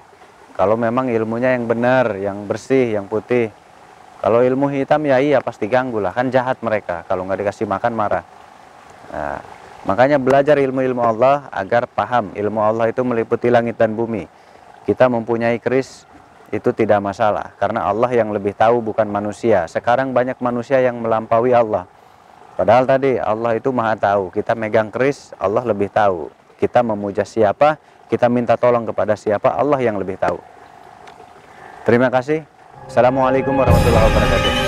kalau memang ilmunya yang benar, yang bersih, yang putih. Kalau ilmu hitam ya iya pasti ganggu lah, kan jahat mereka. Kalau nggak dikasih makan marah. Nah, makanya belajar ilmu-ilmu Allah agar paham ilmu Allah itu meliputi langit dan bumi. Kita mempunyai keris itu tidak masalah, karena Allah yang lebih tahu, bukan manusia. Sekarang banyak manusia yang melampaui Allah. Padahal tadi Allah itu maha tahu. Kita megang keris, Allah lebih tahu. Kita memuja siapa, kita minta tolong kepada siapa, Allah yang lebih tahu. Terima kasih. Assalamualaikum warahmatullahi wabarakatuh.